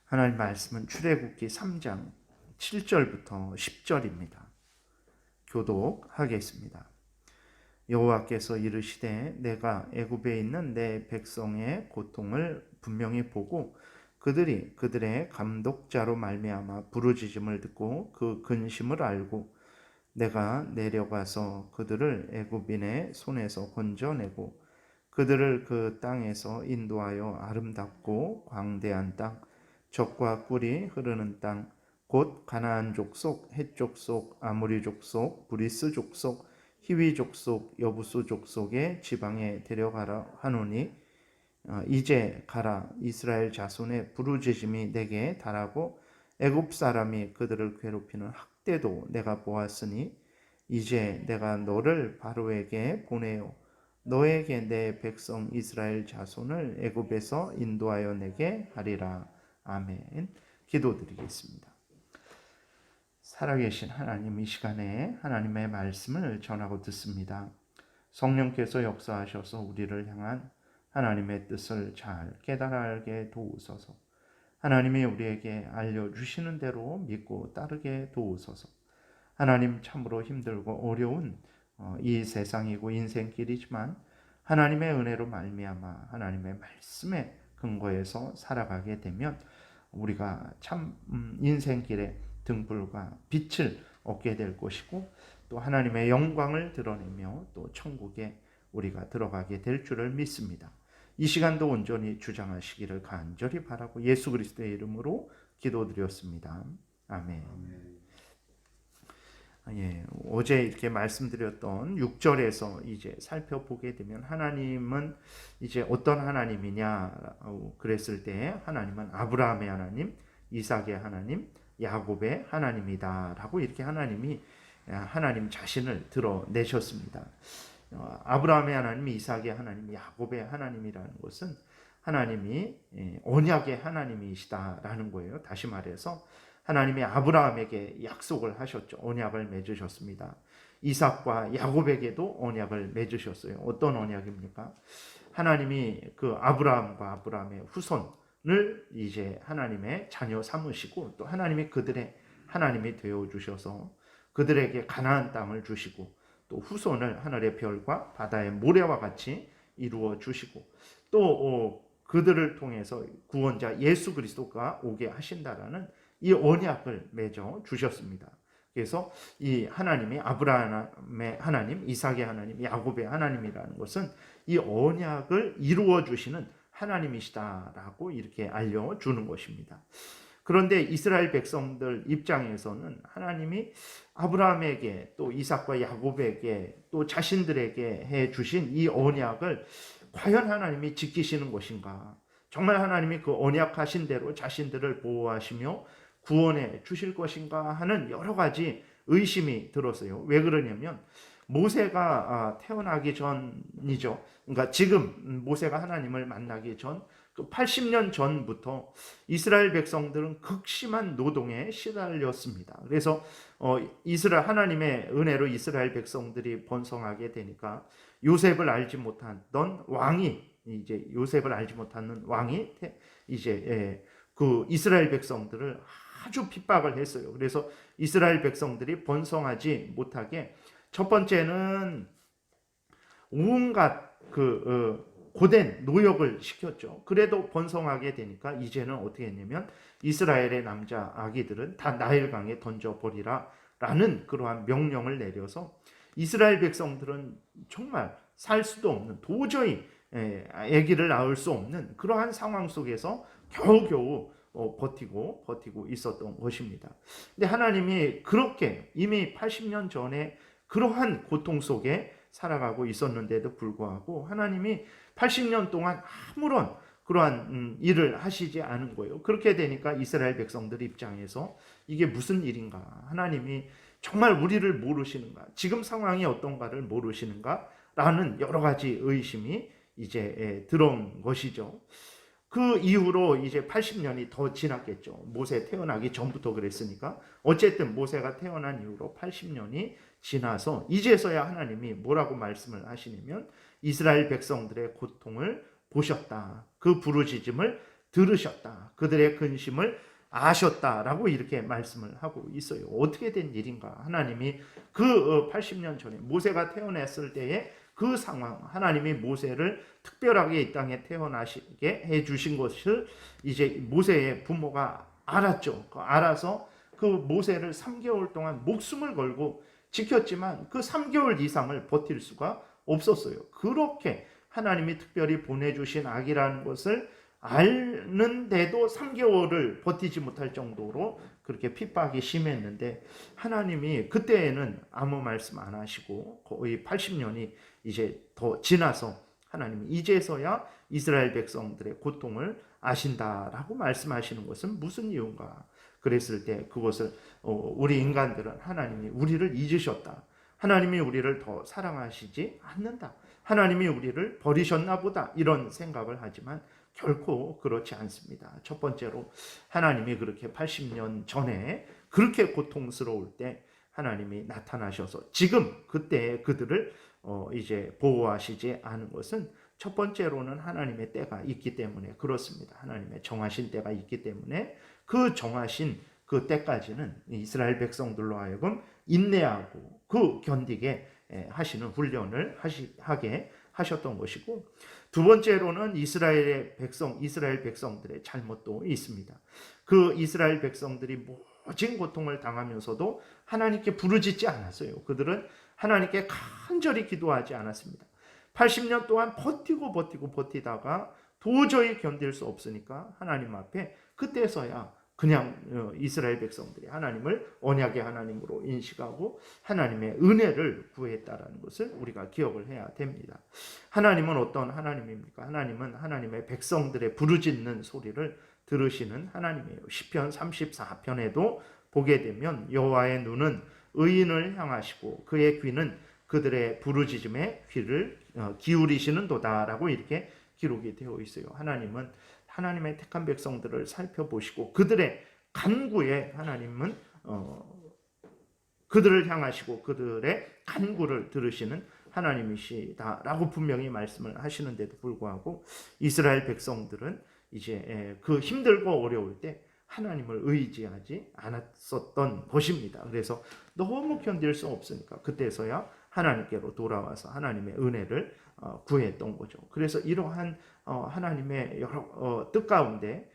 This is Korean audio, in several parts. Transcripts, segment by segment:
하나님 말씀은 출애굽기 3장 7절부터 10절입니다. 교독하겠습니다. 여호와께서 이르시되 내가 애굽에 있는 내 백성의 고통을 분명히 보고 그들이 그들의 감독자로 말미암아 부르짖음을 듣고 그 근심을 알고 내가 내려가서 그들을 애굽인의 손에서 건져내고 그들을 그 땅에서 인도하여 아름답고 광대한 땅, 젖과 꿀이 흐르는 땅, 곧 가나안 족속, 헷 족속, 아모리 족속, 브리스 족속, 히위 족속, 여부수 족속의 지방에 데려가라 하노니 이제 가라. 이스라엘 자손의 부르짖음이 내게 달하고 애굽 사람이 그들을 괴롭히는 학대도 내가 보았으니 이제 내가 너를 바로에게 보내어 너에게 내 백성 이스라엘 자손을 애굽에서 인도하여 내게 하리라. 아멘. 기도드리겠습니다. 살아계신 하나님, 이 시간에 하나님의 말씀을 전하고 듣습니다. 성령께서 역사하셔서 우리를 향한 하나님의 뜻을 잘 깨달아 알게 도우소서. 하나님이 우리에게 알려주시는 대로 믿고 따르게 도우소서. 하나님, 참으로 힘들고 어려운 이 세상이고 인생길이지만 하나님의 은혜로 말미암아 하나님의 말씀에 근거해서 살아가게 되면 우리가 참 인생길에 등불과 빛을 얻게 될 것이고 또 하나님의 영광을 드러내며 또 천국에 우리가 들어가게 될 줄을 믿습니다. 이 시간도 온전히 주장하시기를 간절히 바라고 예수 그리스도의 이름으로 기도드렸습니다. 아멘. 예, 어제 이렇게 말씀드렸던 6절에서 이제 살펴보게 되면 하나님은 이제 어떤 하나님이냐 그랬을 때 하나님은 아브라함의 하나님, 이삭의 하나님, 야곱의 하나님이다라고 이렇게 하나님이 하나님 자신을 드러내셨습니다. 아브라함의 하나님, 이삭의 하나님, 야곱의 하나님이라는 것은 하나님이 언약의 하나님이시다라는 거예요. 다시 말해서 하나님이 아브라함에게 약속을 하셨죠. 언약을 맺으셨습니다. 이삭과 야곱에게도 언약을 맺으셨어요. 어떤 언약입니까? 하나님이 그 아브라함과 아브라함의 후손을 이제 하나님의 자녀 삼으시고 또 하나님이 그들의 하나님이 되어 주셔서 그들에게 가나안 땅을 주시고 또 후손을 하늘의 별과 바다의 모래와 같이 이루어 주시고 또 그들을 통해서 구원자 예수 그리스도가 오게 하신다라는 이 언약을 맺어 주셨습니다. 그래서 이 하나님이 아브라함의 하나님, 이삭의 하나님, 야곱의 하나님이라는 것은 이 언약을 이루어 주시는 하나님이시다라고 이렇게 알려주는 것입니다. 그런데 이스라엘 백성들 입장에서는 하나님이 아브라함에게 또 이삭과 야곱에게 또 자신들에게 해 주신 이 언약을 과연 하나님이 지키시는 것인가? 정말 하나님이 그 언약하신 대로 자신들을 보호하시며 구원해 주실 것인가 하는 여러 가지 의심이 들었어요. 왜 그러냐면 모세가 태어나기 전이죠. 그러니까 지금 모세가 하나님을 만나기 전 80년 전부터 이스라엘 백성들은 극심한 노동에 시달렸습니다. 그래서 이스라엘 하나님의 은혜로 이스라엘 백성들이 번성하게 되니까 요셉을 알지 못하던 왕이 이제 요셉을 알지 못하는 왕이 이제 그 이스라엘 백성들을 아주 핍박을 했어요. 그래서 이스라엘 백성들이 번성하지 못하게 첫 번째는 온갖 고된 노역을 시켰죠. 그래도 번성하게 되니까 이제는 어떻게 했냐면 이스라엘의 남자 아기들은 다 나일강에 던져버리라 라는 그러한 명령을 내려서 이스라엘 백성들은 정말 살 수도 없는 도저히 아기를 낳을 수 없는 그러한 상황 속에서 겨우겨우 버티고 있었던 것입니다. 근데 하나님이 그렇게 이미 80년 전에 그러한 고통 속에 살아가고 있었는데도 불구하고 하나님이 80년 동안 아무런 그러한 일을 하시지 않은 거예요. 그렇게 되니까 이스라엘 백성들 입장에서 이게 무슨 일인가? 하나님이 정말 우리를 모르시는가? 지금 상황이 어떤가를 모르시는가? 라는 여러 가지 의심이 이제 들어온 것이죠. 그 이후로 이제 80년이 더 지났겠죠. 모세 태어나기 전부터 그랬으니까. 어쨌든 모세가 태어난 이후로 80년이 지나서 이제서야 하나님이 뭐라고 말씀을 하시냐면 이스라엘 백성들의 고통을 보셨다. 그 부르짖음을 들으셨다. 그들의 근심을 아셨다라고 이렇게 말씀을 하고 있어요. 어떻게 된 일인가? 하나님이 그 80년 전에 모세가 태어났을 때의 그 상황, 하나님이 모세를 특별하게 이 땅에 태어나시게 해주신 것을 이제 모세의 부모가 알았죠. 알아서 그 모세를 3개월 동안 목숨을 걸고 지켰지만 그 3개월 이상을 버틸 수가 없었어요. 그렇게 하나님이 특별히 보내주신 아기라는 것을 아는데도 3개월을 버티지 못할 정도로 그렇게 핍박이 심했는데 하나님이 그때에는 아무 말씀 안 하시고 거의 80년이 이제 더 지나서 하나님이 이제서야 이스라엘 백성들의 고통을 아신다라고 말씀하시는 것은 무슨 이유인가? 그랬을 때 그것을 우리 인간들은 하나님이 우리를 잊으셨다. 하나님이 우리를 더 사랑하시지 않는다. 하나님이 우리를 버리셨나 보다. 이런 생각을 하지만 결코 그렇지 않습니다. 첫 번째로 하나님이 그렇게 80년 전에 그렇게 고통스러울 때 하나님이 나타나셔서 지금 그때 그들을 이제 보호하시지 않은 것은 첫 번째로는 하나님의 때가 있기 때문에 그렇습니다. 하나님의 정하신 때가 있기 때문에 그 정하신 그 때까지는 이스라엘 백성들로 하여금 인내하고 그 견디게 하시는 훈련을 하게 하셨던 것이고, 두 번째로는 이스라엘 백성들의 잘못도 있습니다. 그 이스라엘 백성들이 모진 고통을 당하면서도 하나님께 부르짖지 않았어요. 그들은 하나님께 간절히 기도하지 않았습니다. 80년 동안 버티다가 도저히 견딜 수 없으니까 하나님 앞에 그때서야 그냥 이스라엘 백성들이 하나님을 언약의 하나님으로 인식하고 하나님의 은혜를 구했다라는 것을 우리가 기억을 해야 됩니다. 하나님은 어떤 하나님입니까? 하나님은 하나님의 백성들의 부르짖는 소리를 들으시는 하나님이에요. 시편 34편에도 보게 되면 여호와의 눈은 의인을 향하시고 그의 귀는 그들의 부르짖음에 귀를 기울이시는도다라고 이렇게 기록이 되어 있어요. 하나님은 하나님의 택한 백성들을 살펴보시고 그들의 간구에 하나님은 그들을 향하시고 그들의 간구를 들으시는 하나님이시다라고 분명히 말씀을 하시는데도 불구하고 이스라엘 백성들은 이제 그 힘들고 어려울 때 하나님을 의지하지 않았었던 것입니다. 그래서 너무 견딜 수 없으니까 그때서야 하나님께로 돌아와서 하나님의 은혜를 구했던 거죠. 그래서 이러한 하나님의 여러 뜻 가운데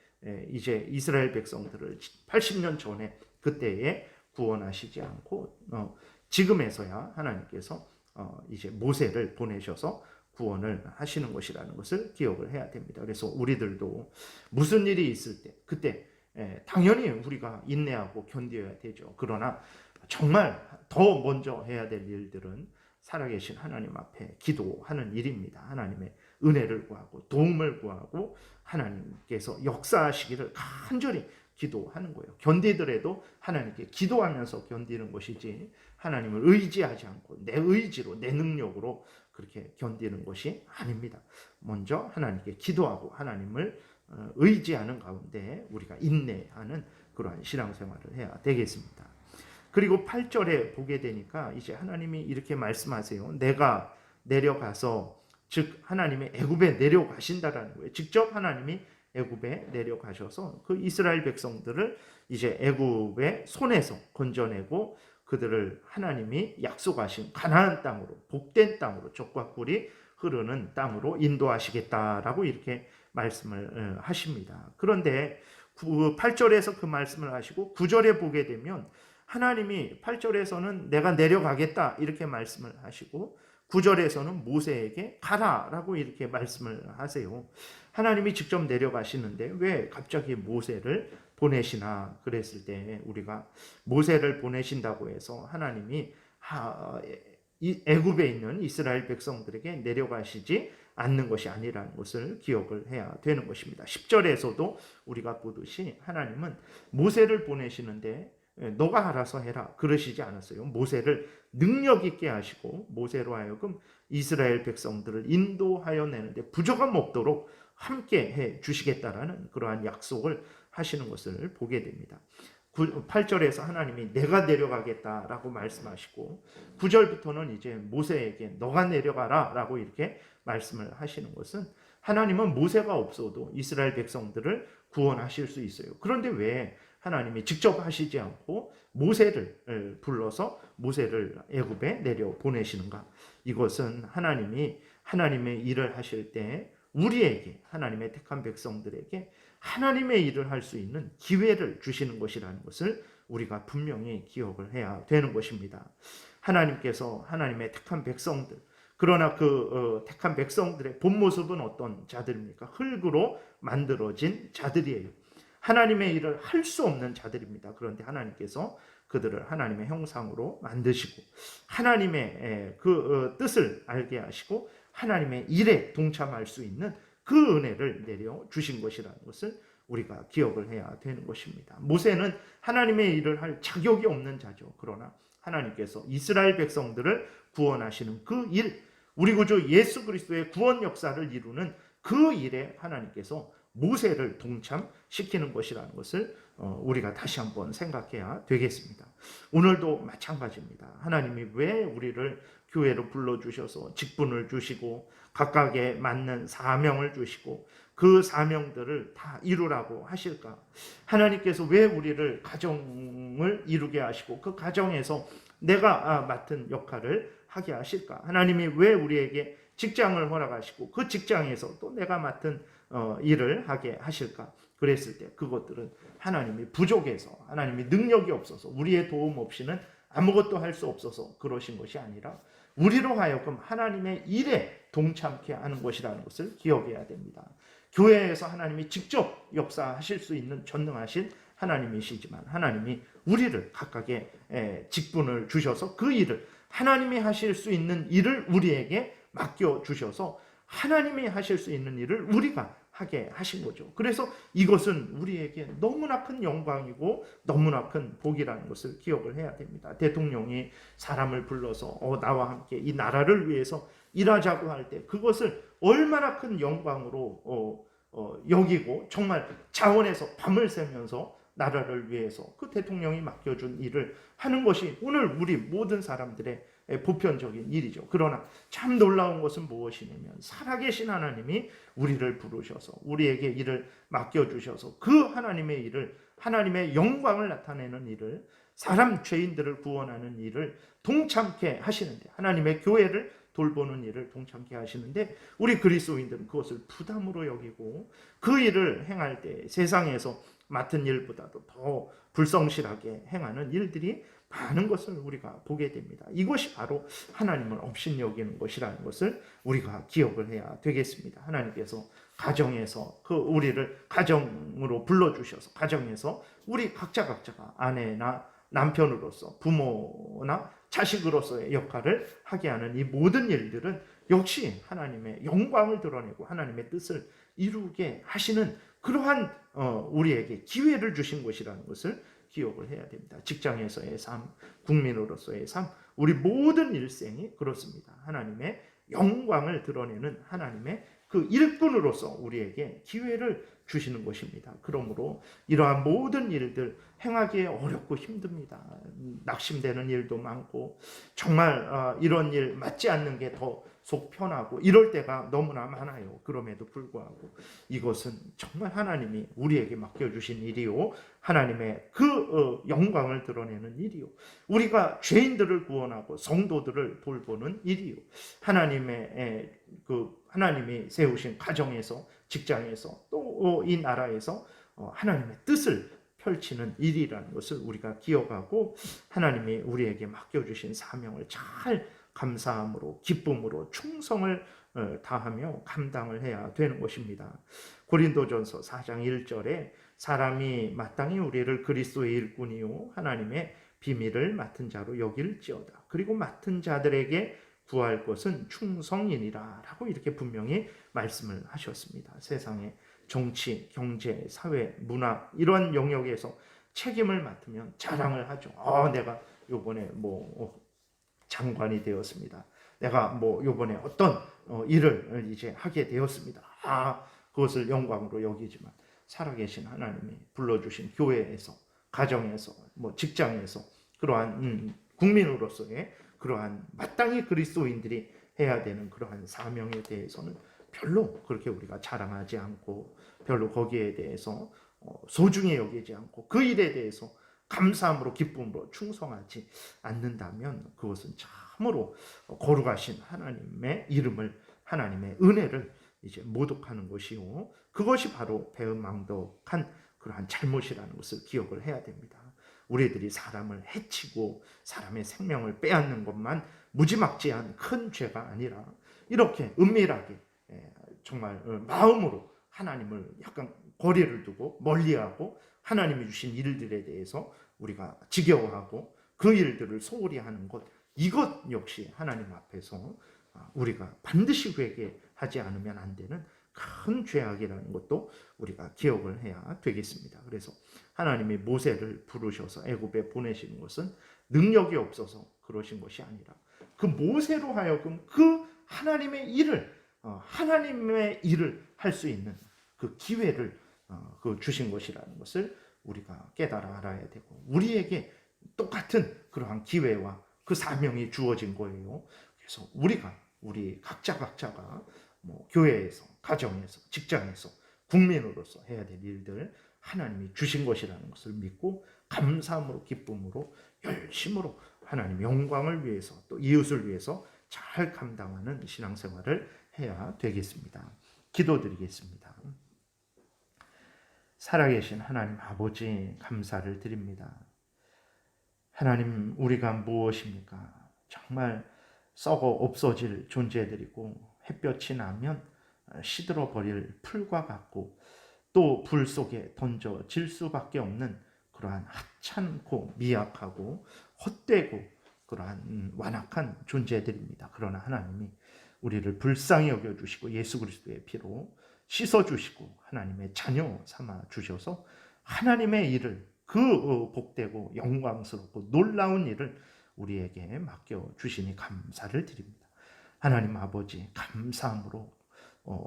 이제 이스라엘 백성들을 80년 전에 그때에 구원하시지 않고 지금에서야 하나님께서 이제 모세를 보내셔서 구원을 하시는 것이라는 것을 기억을 해야 됩니다. 그래서 우리들도 무슨 일이 있을 때 그때 당연히 우리가 인내하고 견뎌야 되죠. 그러나 정말 더 먼저 해야 될 일들은 살아계신 하나님 앞에 기도하는 일입니다. 하나님의 은혜를 구하고 도움을 구하고 하나님께서 역사하시기를 간절히 기도하는 거예요. 견디더라도 하나님께 기도하면서 견디는 것이지 하나님을 의지하지 않고 내 의지로 내 능력으로 그렇게 견디는 것이 아닙니다. 먼저 하나님께 기도하고 하나님을 의지하는 가운데 우리가 인내하는 그러한 신앙생활을 해야 되겠습니다. 그리고 8절에 보게 되니까 이제 하나님이 이렇게 말씀하세요. 내가 내려가서 즉 하나님의 애굽에 내려가신다라는 거예요. 직접 하나님이 애굽에 내려가셔서 그 이스라엘 백성들을 이제 애굽의 손에서 건져내고 그들을 하나님이 약속하신 가나안 땅으로 복된 땅으로 젖과 꿀이 흐르는 땅으로 인도하시겠다라고 이렇게 말씀을 하십니다. 그런데 8절에서 그 말씀을 하시고 9절에 보게 되면 하나님이 8절에서는 내가 내려가겠다 이렇게 말씀을 하시고 9절에서는 모세에게 가라라고 이렇게 말씀을 하세요. 하나님이 직접 내려가시는데 왜 갑자기 모세를 보내시나 그랬을 때 우리가 모세를 보내신다고 해서 하나님이 애굽에 있는 이스라엘 백성들에게 내려가시지 않는 것이 아니라는 것을 기억을 해야 되는 것입니다. 10절에서도 우리가 보듯이 하나님은 모세를 보내시는데 너가 알아서 해라 그러시지 않았어요. 모세를 능력 있게 하시고 모세로 하여금 이스라엘 백성들을 인도하여 내는데 부족함 없도록 함께 해 주시겠다라는 그러한 약속을 하시는 것을 보게 됩니다. 8절에서 하나님이 내가 내려가겠다라고 말씀하시고 9절부터는 이제 모세에게 너가 내려가라 라고 이렇게 말씀을 하시는 것은 하나님은 모세가 없어도 이스라엘 백성들을 구원하실 수 있어요. 그런데 왜 하나님이 직접 하시지 않고 모세를 불러서 모세를 애굽에 내려 보내시는가? 이것은 하나님이 하나님의 일을 하실 때 우리에게, 하나님의 택한 백성들에게 하나님의 일을 할 수 있는 기회를 주시는 것이라는 것을 우리가 분명히 기억을 해야 되는 것입니다. 하나님께서 하나님의 택한 백성들, 그러나 택한 백성들의 본 모습은 어떤 자들입니까? 흙으로 만들어진 자들이에요. 하나님의 일을 할 수 없는 자들입니다. 그런데 하나님께서 그들을 하나님의 형상으로 만드시고 하나님의 뜻을 알게 하시고 하나님의 일에 동참할 수 있는 그 은혜를 내려 주신 것이라는 것을 우리가 기억을 해야 되는 것입니다. 모세는 하나님의 일을 할 자격이 없는 자죠. 그러나 하나님께서 이스라엘 백성들을 구원하시는 그 일, 우리 구주 예수 그리스도의 구원 역사를 이루는 그 일에 하나님께서 모세를 동참시키는 것이라는 것을 우리가 다시 한번 생각해야 되겠습니다. 오늘도 마찬가지입니다. 하나님이 왜 우리를 교회로 불러주셔서 직분을 주시고 각각에 맞는 사명을 주시고 그 사명들을 다 이루라고 하실까? 하나님께서 왜 우리를 가정을 이루게 하시고 그 가정에서 내가 맡은 역할을 하게 하실까? 하나님이 왜 우리에게 직장을 허락하시고 그 직장에서 또 내가 맡은 일을 하게 하실까? 그랬을 때 그것들은 하나님이 부족해서, 하나님이 능력이 없어서, 우리의 도움 없이는 아무것도 할 수 없어서 그러신 것이 아니라 우리로 하여금 하나님의 일에 동참케 하는 것이라는 것을 기억해야 됩니다. 교회에서 하나님이 직접 역사하실 수 있는 전능하신 하나님이시지만 하나님이 우리를 각각의 직분을 주셔서 그 일을, 하나님이 하실 수 있는 일을 우리에게 맡겨주셔서 하나님이 하실 수 있는 일을 우리가 하게 하신 거죠. 그래서 이것은 우리에게 너무나 큰 영광이고 너무나 큰 복이라는 것을 기억을 해야 됩니다. 대통령이 사람을 불러서 나와 함께 이 나라를 위해서 일하자고 할 때 그것을 얼마나 큰 영광으로 여기고 정말 자원해서 밤을 새면서 나라를 위해서 그 대통령이 맡겨준 일을 하는 것이 오늘 우리 모든 사람들의 보편적인 일이죠. 그러나 참 놀라운 것은 무엇이냐면 살아계신 하나님이 우리를 부르셔서 우리에게 일을 맡겨주셔서 그 하나님의 일을, 하나님의 영광을 나타내는 일을, 사람 죄인들을 구원하는 일을 동참케 하시는데, 하나님의 교회를 돌보는 일을 동참케 하시는데 우리 그리스도인들은 그것을 부담으로 여기고 그 일을 행할 때 세상에서 맡은 일보다도 더 불성실하게 행하는 일들이 많은 것을 우리가 보게 됩니다. 이것이 바로 하나님을 업신여기는 것이라는 것을 우리가 기억을 해야 되겠습니다. 하나님께서 가정에서 우리를 가정으로 불러주셔서 가정에서 우리 각자가 아내나 남편으로서 부모나 자식으로서의 역할을 하게 하는 이 모든 일들은 역시 하나님의 영광을 드러내고 하나님의 뜻을 이루게 하시는 그러한 우리에게 기회를 주신 것이라는 것을 기억을 해야 됩니다. 직장에서의 삶, 국민으로서의 삶, 우리 모든 일생이 그렇습니다. 하나님의 영광을 드러내는 하나님의 그 일꾼으로서 우리에게 기회를 주시는 것입니다. 그러므로 이러한 모든 일들 행하기에 어렵고 힘듭니다. 낙심되는 일도 많고 정말 이런 일 맞지 않는 게 더 속 편하고 이럴 때가 너무나 많아요. 그럼에도 불구하고 이것은 정말 하나님이 우리에게 맡겨주신 일이요, 하나님의 그 영광을 드러내는 일이요, 우리가 죄인들을 구원하고 성도들을 돌보는 일이요, 하나님이 세우신 가정에서, 직장에서, 또 이 나라에서 하나님의 뜻을 펼치는 일이라는 것을 우리가 기억하고 하나님이 우리에게 맡겨주신 사명을 잘 감사함으로, 기쁨으로 충성을 다하며 감당을 해야 되는 것입니다. 고린도전서 4장 1절에 사람이 마땅히 우리를 그리스도의 일꾼이요 하나님의 비밀을 맡은 자로 여길지어다. 그리고 맡은 자들에게 구할 것은 충성이니라 라고 이렇게 분명히 말씀을 하셨습니다. 세상의 정치, 경제, 사회, 문화 이런 영역에서 책임을 맡으면 자랑을 하죠. 내가 요번에 장관이 되었습니다. 내가 요번에 어떤 일을 이제 하게 되었습니다. 그것을 영광으로 여기지만 살아계신 하나님이 불러주신 교회에서, 가정에서, 직장에서 그러한 국민으로서의 그러한 마땅히 그리스도인들이 해야 되는 그러한 사명에 대해서는 별로 그렇게 우리가 자랑하지 않고 별로 거기에 대해서 소중히 여기지 않고 그 일에 대해서 감사함으로 기쁨으로 충성하지 않는다면 그것은 참으로 거룩하신 하나님의 이름을 하나님의 은혜를 이제 모독하는 것이요 그것이 바로 배은망덕한 그러한 잘못이라는 것을 기억을 해야 됩니다. 우리들이 사람을 해치고 사람의 생명을 빼앗는 것만 무지막지한 큰 죄가 아니라 이렇게 은밀하게 정말 마음으로 하나님을 약간 거리를 두고 멀리하고 하나님이 주신 일들에 대해서 우리가 지겨워하고 그 일들을 소홀히 하는 것 이것 역시 하나님 앞에서 우리가 반드시 회개하지 않으면 안 되는 큰 죄악이라는 것도 우리가 기억을 해야 되겠습니다. 그래서 하나님이 모세를 부르셔서 애굽에 보내시는 것은 능력이 없어서 그러신 것이 아니라 그 모세로 하여금 그 하나님의 일을 할 수 있는 그 기회를 주신 것이라는 것을 우리가 깨달아 알아야 되고 우리에게 똑같은 그러한 기회와 그 사명이 주어진 거예요. 그래서 우리 각자가 교회에서, 가정에서, 직장에서, 국민으로서 해야 될 일들 하나님이 주신 것이라는 것을 믿고 감사함으로 기쁨으로 열심으로 하나님 영광을 위해서 또 이웃을 위해서 잘 감당하는 신앙생활을 해야 되겠습니다. 기도드리겠습니다. 살아계신 하나님 아버지 감사를 드립니다. 하나님 우리가 무엇입니까? 정말 썩어 없어질 존재들이고 햇볕이 나면 시들어버릴 풀과 같고 또 불 속에 던져질 수밖에 없는 그러한 하찮고 미약하고 헛되고 그러한 완악한 존재들입니다. 그러나 하나님이 우리를 불쌍히 여겨주시고 예수 그리스도의 피로 씻어주시고 하나님의 자녀 삼아 주셔서 하나님의 일을 그 복되고 영광스럽고 놀라운 일을 우리에게 맡겨주시니 감사를 드립니다. 하나님 아버지 감사함으로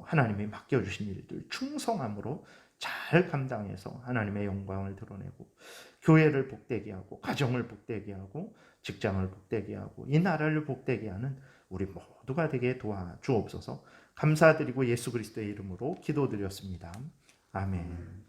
하나님이 맡겨주신 일들 충성함으로 잘 감당해서 하나님의 영광을 드러내고 교회를 복되게 하고 가정을 복되게 하고 직장을 복되게 하고 이 나라를 복되게 하는 우리 모두가 되게 도와주옵소서. 감사드리고 예수 그리스도의 이름으로 기도드렸습니다. 아멘.